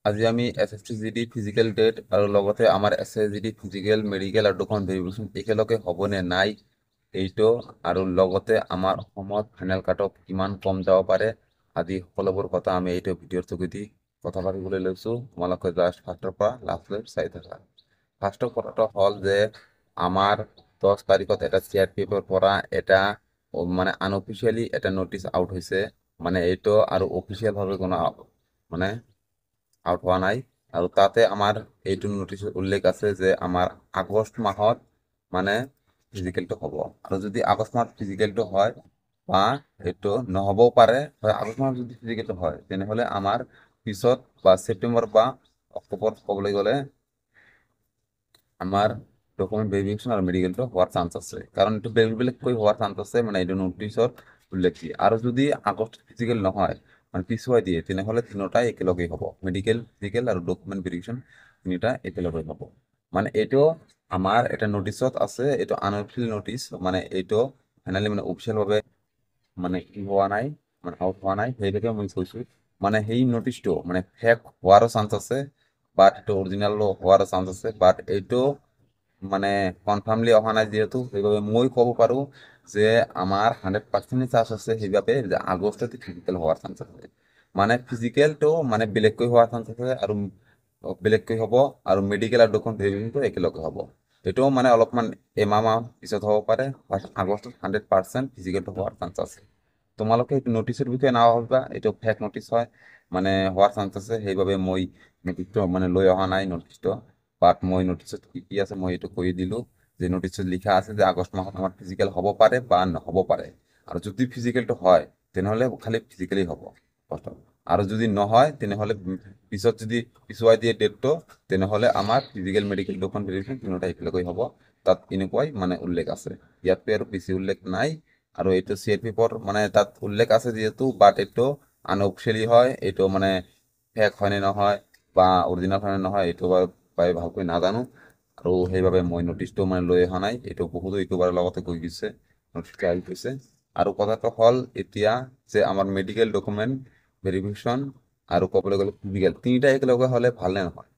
আজি আমি SSTGD physical TET আৰু লগতে আমাৰ SSGD ফিজিকেল মেডিকেল আৰু দুখন ভেৰিফিকেশ্যন একেলগে হ'বনে নাই এইটো আৰু লগতে আমাৰ অসমত ফাইনেল কাট অফ কিমান কম যাব পাৰে আদি সকলোবোৰ কথা আমি এইটো ভিডিঅ'ৰ যোগেদি কথা পাতিবলৈ লৈছোঁ। তোমালোকে জাষ্ট ফাৰ্ষ্টৰ পৰা লাষ্টলৈ চাই থাকা। ফাৰ্ষ্টৰ কথাটো হ'ল যে আমাৰ 10 তাৰিখত এটা CRPFৰ পৰা এটা মানে আনঅফিচিয়েলি এটা নটিচ আউট হৈছে। মানে এইটো আৰু অফিচিয়েলভাৱে কোনো মানে আউট হোৱা নাই আৰু তাতে আমাৰ এইটো নটিচত উল্লেখ আছে যে আমাৰ আগষ্ট মাহত মানে ফিজিকেলটো হ'ব। আৰু যদি আগষ্ট মাহত ফিজিকেলটো হয় বা এইটো নহ'বও পাৰে, আগষ্ট মাহত যদি ফিজিকেলটো হয় তেনেহ'লে আমাৰ পিছত বা ছেপ্টেম্বৰ বা অক্টোবৰত ক'বলৈ গ'লে আমাৰ ডকুমেণ্ট ভেৰিফিকেশ্যন আৰু মেডিকেলটো হোৱাৰ চান্স আছে। কাৰণ এইটো বেলেগ বেলেগকৈ হোৱাৰ চান্স আছে, মানে এইটো নটিচত উল্লেখ দিয়ে। আৰু যদি আগষ্ট ফিজিকেল নহয় মানে পিছুৱাই দিয়ে তেনেহ'লে তিনিটাই একেলগেই হ'ব, মেডিকেল ফিজিকেল আৰু ডকুমেণ্ট ভেৰিফিকেশ্যন তিনিটা একেলগে হ'ব। মানে এইটো আমাৰ এটা নটিচত আছে, এইটো আনঅফিচিয়েল নটিচ, মানে এইটো ফাইনেলি মানে অফিচিয়েলভাৱে মানে কি হোৱা নাই, মানে আউট হোৱা নাই, সেইটোকে মই কৈছোঁ। মানে সেই নটিচটো মানে ফেক হোৱাৰো চান্স আছে, বাট এইটো অৰিজিনেল হোৱাৰো চান্স আছে, বাট এইটো মানে কনফাৰ্মলি অহা নাই যিহেতু, সেইবাবে মই ক'ব পাৰোঁ যে আমাৰ 100% চান্স আছে সেইবাবে যে আগষ্টতে ফিজিকেল হোৱাৰ চান্স আছে। মানে ফিজিকেলটো মানে বেলেগকৈ হোৱাৰ চান্স আছে আৰু বেলেগকৈ হ'ব, আৰু মেডিকেল আৰু দুখন ভেৰিফিকেশ্যনটো একেলগে হ'ব। এইটোও মানে অলপমান এমাহ পিছত হ'ব পাৰে, বাট আগষ্টত 100% ফিজিকেলটো হোৱাৰ চান্স আছে। তোমালোকে এইটো নটিচৰ বিষয়ে নাভাবিবা, এইটো ফেক নটিচ হয়, মানে হোৱাৰ চান্স আছে, সেইবাবে মই নটিচটো মানে লৈ অহা নাই নটিচটো। বাট মই নটিচত কি কি আছে মই এইটো কৈ দিলোঁ, যে নটিচত লিখা আছে যে আগষ্ট মাহত আমাৰ ফিজিকেল হ'ব পাৰে বা নহ'ব পাৰে। আৰু যদি ফিজিকেলটো হয় তেনেহ'লে খালি ফিজিকেলেই হ'ব প্ৰথম, আৰু যদি নহয় তেনেহ'লে পিছত যদি পিছুৱাই দিয়ে ডেটটো তেনেহ'লে আমাৰ ফিজিকেল মেডিকেল দুখন ভেৰিফিকেশ্যন তিনিটা একেলগেই হ'ব। তাত এনেকুৱাই মানে উল্লেখ আছে, ইয়াতকৈ আৰু বেছি উল্লেখ নাই। আৰু এইটো CRPFৰ মানে তাত উল্লেখ আছে যিহেতু, বাট এইটো আনঅফিচিয়েলি হয়, এইটো মানে ফেক হয়নে নহয় বা অৰিজিনেল হয়নে নহয় এইটো বাৰু ভালকৈ নাজানো। আৰু সেইবাবে মই নটিচটো মানে লৈ অহা নাই, এইটো বহুতো ইউটিউবাৰৰ লগতে গৈ গৈছে, নটিচটো আহি গৈছে। আৰু কথাটো হ'ল এতিয়া যে আমাৰ মেডিকেল ডকুমেণ্ট ভেৰিফিকেশ্যন আৰু ক'বলৈ গ'লে ফিজিকেল তিনিটা একেলগে হ'লে ভালনে নহয়?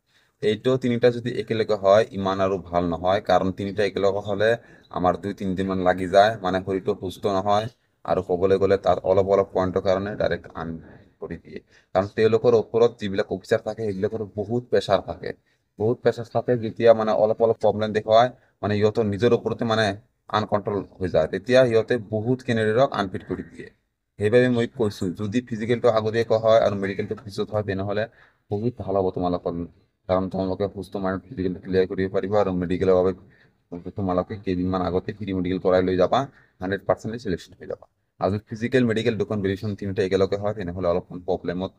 এইটো তিনিটা যদি একেলগে হয় ইমান আৰু ভাল নহয়, কাৰণ তিনিটা একেলগে হ'লে আমাৰ 2-3 দিনমান লাগি যায়, মানে শৰীৰটো সুস্থ নহয়। আৰু ক'বলৈ গ'লে তাত অলপ অলপ পইণ্টৰ কাৰণে ডাইৰেক্ট আন কৰি দিয়ে, কাৰণ তেওঁলোকৰ ওপৰত যিবিলাক অফিচাৰ থাকে সেইবিলাকৰ বহুত প্ৰেছাৰ থাকে। বহুত প্ৰেছাৰ থাকে, যেতিয়া মানে অলপ অলপ প্ৰব্লেম দেখুৱায় মানে সিহঁতৰ নিজৰ ওপৰতে মানে আনকণ্ট্ৰল হৈ যায়, তেতিয়া সিহঁতে বহুত কেণ্ডিডেটক আনফিট কৰি দিয়ে। সেইবাবে মই কৈছোঁ যদি ফিজিকেলটো আগতীয়াকৈ হয় আৰু মেডিকেলটো পিছত হয় তেনেহ'লে বহুত ভাল হ'ব তোমালোকৰ, কাৰণ তোমালোকে সুস্থ মাইণ্ড ফিজিকেলটো ক্লিয়াৰ কৰিব পাৰিবা আৰু মেডিকেলৰ বাবে তোমালোকে কেইদিনমান আগতে ফ্ৰী মেডিকেল কৰাই লৈ যাবা, 100% চিলেকশ্যন হৈ যাবা। আৰু যদি ফিজিকেল মেডিকেল দুখন ভেৰিফিকেশ্যন তিনিটা একেলগে হয় তেনেহ'লে অলপমান প্ৰব্লেমত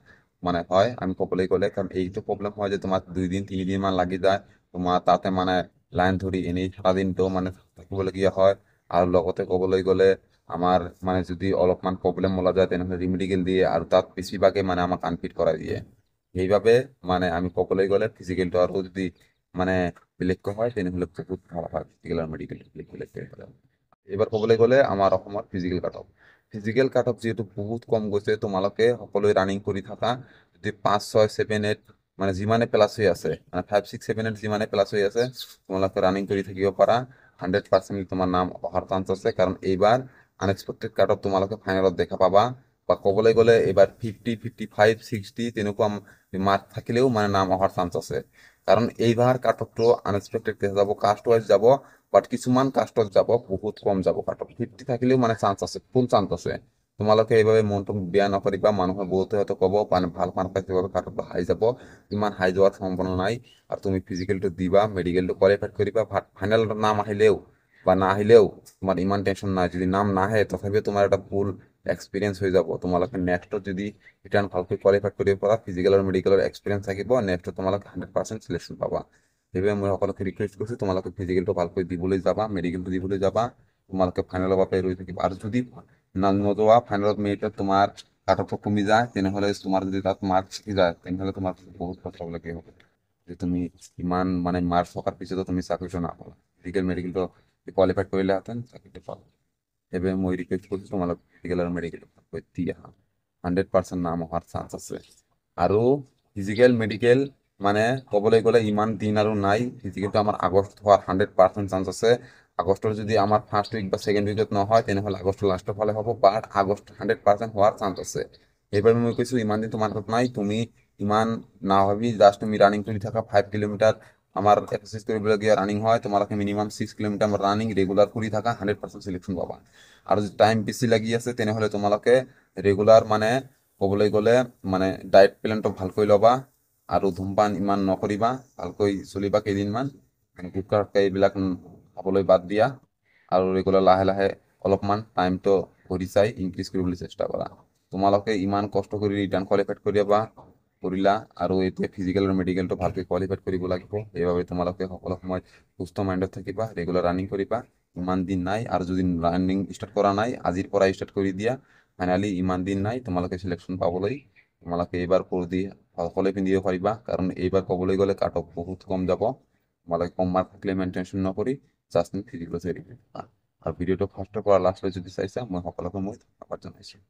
মানে হয়, আমি ক'বলৈ গ'লে, কাৰণ এইটো প্ৰব্লেম হয় যে তোমাৰ 2-3 দিনমান লাগি যায়, তোমাৰ তাতে মানে লাইন ধৰি এনেই থকা দিনটো মানে থাকিবলগীয়া হয়। আৰু লগতে ক'বলৈ গ'লে আমাৰ মানে যদি অলপমান প্ৰব্লেম ওলা যায় তেনেহ'লে ৰিমেডিকেল দিয়ে, আৰু তাত বেছিভাগে মানে আমাক আনফিট কৰাই দিয়ে। সেইবাবে মানে আমি ক'বলৈ গ'লে ফিজিকেলটো আৰু যদি মানে বেলেগকৈ হয় তেনেহ'লে বহুত ভাল হয়, ফিজিকেল আৰু মেডিকেল বেলেগকৈ হ'লে। এইবাৰ ক'বলৈ গ'লে আমাৰ অসমত ফিজিকেল কাট অফ যিহেতু বহুত কম গৈছে, তোমালোকে সকলোৱে ৰানিং কৰি থাকা। যদি 5, 6, 7, 8 মানে যিমানে প্লাছ হৈ আছে, মানে 5, 6, 7, 8 যিমানে প্লাছ হৈ আছে তোমালোকে ৰানিং কৰি থাকিব পাৰা, 100% তোমাৰ নাম অহাৰ চান্স আছে। কাৰণ এইবাৰ আনএক্সপেক্টেড কাট অফ তোমালোকে ফাইনেলত দেখা পাবা, বা ক'বলৈ গ'লে এইবাৰ 50, 55, 60 তেনেকুৱা মাৰ্ক থাকিলেও মানে নাম অহাৰ চান্স আছে। কাৰণ এইবাৰ কাট অফটো আনএক্সপেক্টেড যাব, কাষ্ট ৱাইজ যাব, বাট কিছুমান কাষ্টত যাব বহুত কম যাব কাট অফ, 50 থাকিলেও মানে চান্স আছে, ফুল চান্স আছে। তোমালোকে এইভাবে মনটো বেয়া নকৰিবা, মানুহে বহুতে হয়তো ক'ব মানে ভাল মাৰ্ক পাইছে কাট অফটো হাই যাব, ইমান হাই যোৱাৰ সম্ভাৱনা নাই। আৰু তুমি ফিজিকেলটো দিবা, মেডিকেলটো কোৱালিফাই কৰিবা, ফাইনেলত নাম আহিলেও বা নাহিলেও তোমাৰ ইমান টেনশ্যন নাই। যদি নাম নাহে তথাপিও তোমাৰ এটা ফুল এক্সপিৰিয়েঞ্চ হৈ যাব, তোমালোকে নেক্সটত যদি ৰিটাৰ্ণ ভালকৈ কোৱালিফাই কৰিব পাৰা, ফিজিকেল আৰু মেডিকেলৰ এক্সপিৰিয়েঞ্চ থাকিব, নেক্সটত তোমালোকে 100% চিলেকশ্যন পাবা। সেইবাবে মই সকলোকে ৰিকুৱেষ্ট কৰিছোঁ তোমালোকে ফিজিকেলটো ভালকৈ দিবলৈ যাবা, মেডিকেলটো দিবলৈ যাবা, তোমালোকে ফাইনেলৰ বাবে ৰৈ থাকিবা। আৰু যদি নোযোৱা ফাইনেলত মেৰিটত তোমাৰ কাট অফটো কমি যায় তেনেহ'লে তোমাৰ যদি তাত মাৰ্কছ থাকি যায় তেনেহ'লে তোমাৰ বহুত পস্তাবলগীয়া হ'ব যে তুমি ইমান মানে মাৰ্কছ থকাৰ পিছতো তুমি চাকৰিটো নাপালা, ফিজিকেল মেডিকেলটো কোৱালিফাই কৰিলেহেঁতেন চাকৰিটো পালা। সেইবাবে মই ৰিকুৱেষ্ট কৰিছোঁ তোমালোক ফিজিকেল আৰু মেডিকেল দি আহা, 100% নাম অহাৰ চান্স আছে। আৰু ফিজিকেল মেডিকেল মানে ক'বলৈ গ'লে ইমান দিন আৰু নাই। ফিজিকেলটো আমাৰ আগষ্ট হোৱাৰ 100% চান্স আছে। আগষ্টৰ যদি আমাৰ ফাৰ্ষ্ট উইক বা ছেকেণ্ড উইকত নহয় তেনেহ'লে আগষ্টৰ লাষ্টৰ ফালে হ'ব, বাট আগষ্ট 100% হোৱাৰ চান্স আছে। এইবাৰ মই কৈছোঁ ইমান দিন তোমাৰ হাতত নাই, তুমি ইমান নাভাবি জাষ্ট তুমি ৰানিং কৰি থাকা 5 কিলোমিটাৰ। আমাৰ এক্সাৰচাইজ কৰিবলগীয়া ৰানিং হয়, তোমালোকে মিনিমাম 6 কিলোমিটাৰ ৰানিং ৰেগুলাৰ কৰি থাকা, 100% চিলেকশ্যন পাবা। আৰু যদি টাইম বেছি লাগি আছে তেনেহ'লে তোমালোকে ৰেগুলাৰ মানে ক'বলৈ গ'লে মানে ডায়েট প্লেনটো ভালকৈ ল'বা আৰু ধূমপান ইমান নকৰিবা, ভালকৈ চলিবা কেইদিনমান, গুটখা এইবিলাক খাবলৈ বাদ দিয়া আৰু ৰেগুলাৰ লাহে লাহে অলপমান টাইমটো কৰি চাই ইনক্ৰিজ কৰিবলৈ চেষ্টা কৰা। তোমালোকে ইমান কষ্ট কৰি ৰিটাৰ্ণ কোৱালিফাইড কৰিলা আৰু এতিয়া ফিজিকেল আৰু মেডিকেলটো ভালকৈ কোৱালিফাইড কৰিব লাগিব। সেইবাবে তোমালোকে সকলো সময়ত সুস্থ মাইণ্ডত থাকিবা, ৰেগুলাৰ ৰানিং কৰিবা। ইমান দিন নাই, আৰু যদি ৰানিং ষ্টাৰ্ট কৰা নাই আজিৰ পৰাই ষ্টাৰ্ট কৰি দিয়া। ফাইনেলি ইমান দিন নাই তোমালোকে চিলেকশ্যন পাবলৈ। তোমালোকে এইবাৰ পঢ়ি সকলোৱে পিন্ধিব পাৰিবা, কাৰণ এইবাৰ ক'বলৈ গ'লে কাট অফ বহুত কম যাব। তোমালোকে কম মাৰ্ক থাকিলে ইমান টেনশ্যন নকৰি জাষ্ট ফিজিকেল আৰু ভিডিঅ'টো ফাৰ্ষ্টৰ পৰা লাষ্টলৈ যদি চাইছা মই সকলোকে ধন্যবাদ জনাইছোঁ।